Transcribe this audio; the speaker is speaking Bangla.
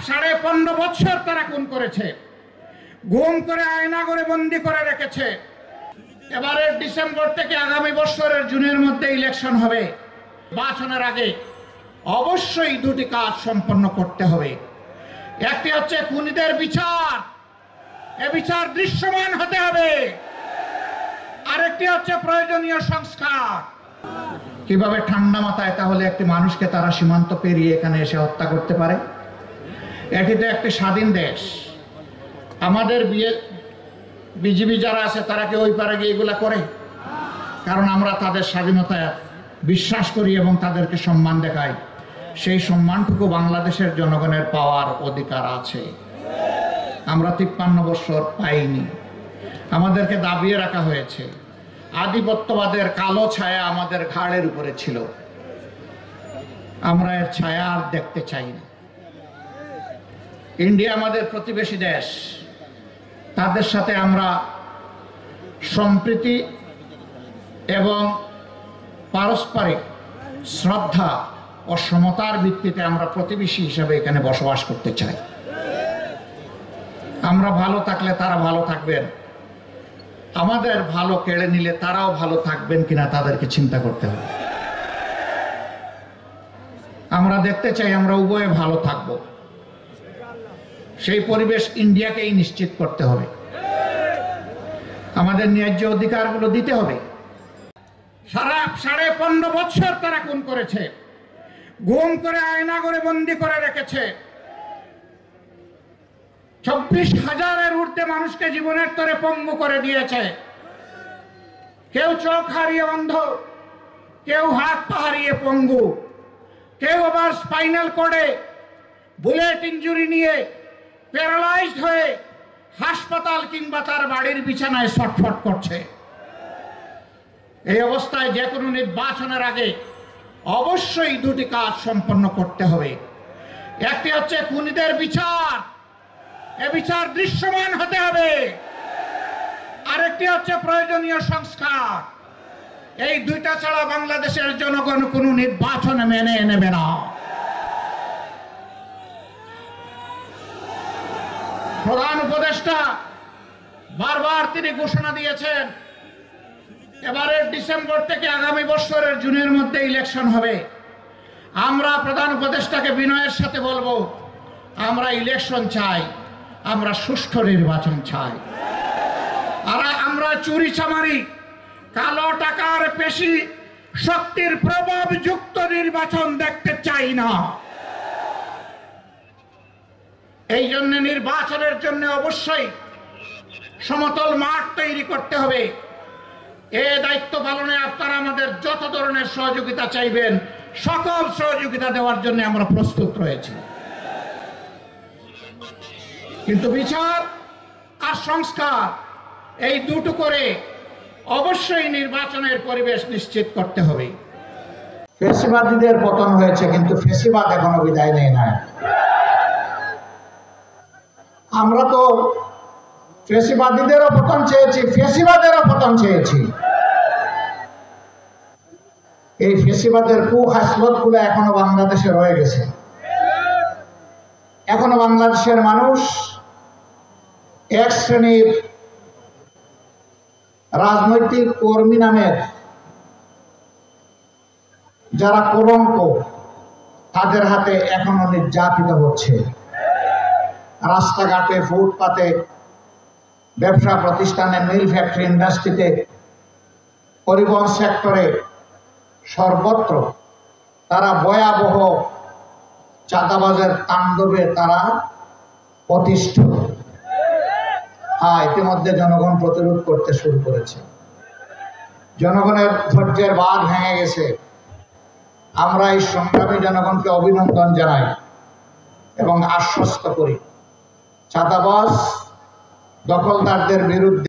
সাড়ে 15 বছর তারা খুন করেছে, গুম করে আয়না করে বন্দি করে রেখেছে। এবারে ডিসেম্বর থেকে আগামী বছরের জুনের মধ্যে ইলেকশন হবে। নির্বাচনের আগে অবশ্যই দুটি কাজ সম্পন্ন করতে হবে। একটি হচ্ছে খুনিদের বিচার, এ বিচার দৃশ্যমান হতে হবে। আরেকটি হচ্ছে প্রয়োজনীয় সংস্কার। কিভাবে ঠান্ডা মাথায় তাহলে একটি মানুষকে তারা সীমান্ত পেরিয়ে এখানে এসে হত্যা করতে পারে? এটি তো একটি স্বাধীন দেশ। আমাদের বিজিবি যারা আছে তারা কি ওই পারে গিয়ে এগুলা করে? কারণ আমরা তাদের স্বাধীনতায় বিশ্বাস করি এবং তাদেরকে সম্মান দেখাই। সেই সম্মানটুকু বাংলাদেশের জনগণের পাওয়ার অধিকার আছে। আমরা 53 বছর পাইনি, আমাদেরকে দাবিয়ে রাখা হয়েছে। আধিপত্যবাদের কালো ছায়া আমাদের ঘাড়ের উপরে ছিল, আমরা এর ছায়া আর দেখতে চাই না। ইন্ডিয়া আমাদের প্রতিবেশী দেশ, তাদের সাথে আমরা সম্প্রীতি এবং পারস্পরিক শ্রদ্ধা ও সমতার ভিত্তিতে আমরা প্রতিবেশী হিসেবে এখানে বসবাস করতে চাই। আমরা ভালো থাকলে তারা ভালো থাকবেন, আমাদের ভালো কেড়ে নিলে তারাও ভালো থাকবেন কিনা তাদেরকে চিন্তা করতে হবে। আমরা দেখতে চাই আমরা উভয়ে ভালো থাকব, সেই পরিবেশ ইন্ডিয়াকেই নিশ্চিত করতে হবে। আমাদের ন্যায্য অধিকারগুলো দিতে হবে। সাড়ে 15 বছর তারা খুন করেছে, গুম করে আয়না করে বন্দি করে রেখেছে। 24,000-এর ঊর্ধ্বে মানুষকে জীবনের তরে পঙ্গু করে দিয়েছে। কেউ চোখ হারিয়ে অন্ধ, কেউ হাত পা হারিয়ে পঙ্গু, কেউ আবার স্পাইনাল কর্ডে বুলেট ইনজুরি নিয়ে প্যারালাইজড হয়ে হাসপাতাল কিংবা তার বাড়ির বিছানায় ছটফট করছে। এই অবস্থায় যে কোনো নির্বাচনের আগে অবশ্যই দুটি কাজ সম্পন্ন করতে হবে। একটি হচ্ছে খুনিদের বিচার, এ বিচার দৃশ্যমান হতে হবে। আরেকটি হচ্ছে প্রয়োজনীয় সংস্কার। এই দুইটা ছাড়া বাংলাদেশের জনগণ কোনো নির্বাচন মেনে নেবে না। প্রধান উপদেষ্টা বারবার তিনি ঘোষণা দিয়েছেন এবারে ডিসেম্বর থেকে আগামী বছরের জুনের মধ্যে ইলেকশন হবে। আমরা প্রধান উপদেষ্টাকে বিনয়ের সাথে বলবো, আমরা ইলেকশন চাই, আমরা সুষ্ঠু নির্বাচন চাই। আর আমরা চুরি চামারি, কালো টাকার পেশি শক্তির প্রভাব যুক্ত নির্বাচন দেখতে চাই না। এই জন্য নির্বাচনের জন্য অবশ্যই সমতল মাঠ তৈরি করতে হবে। এই দায়িত্ব পালনে আপনারা আমাদের যত ধরনের সহযোগিতা চাইবেন, সকল সহযোগিতা দেওয়ার জন্য আমরা প্রস্তুত রয়েছি। কিন্তু বিচার আর সংস্কার এই দুটো করে অবশ্যই নির্বাচনের পরিবেশ নিশ্চিত করতে হবে। ফ্যাসিবাদীদের পতন হয়েছে, কিন্তু ফ্যাসিবাদ এখনো বিদায় নেয় না। আমরা তো ফ্যাসিবাদীদেরও পতন চেয়েছি, ফ্যাসিবাদেরও পতন চেয়েছি। এই ফ্যাসিবাদের কুখাসলতগুলো এখনো বাংলাদেশে রয়ে গেছে। এখনো বাংলাদেশের মানুষ এক শ্রেণীর রাজনৈতিক কর্মী নামের যারা কলঙ্ক, তাদের হাতে এখনো নির্যাতিত হচ্ছে। রাস্তাঘাটে, ফুটপাতে, ব্যবসা প্রতিষ্ঠানে, মিল ফ্যাক্টরি, ইন্ডাস্ট্রিতে, পরিবহন সেক্টরে, সর্বত্র তারা ভয়াবহ চাঁদাবাজের তাণ্ডবে তারা অতিষ্ঠ। ইতিমধ্যে জনগণ প্রতিরোধ করতে শুরু করেছে। জনগণের ধৈর্যের বাঁধ ভেঙে গেছে। আমরা এই সংগ্রামী জনগণকে অভিনন্দন জানাই এবং আশ্বস্ত করি, চাঁদাবাজ দখলদারদের বিরুদ্ধে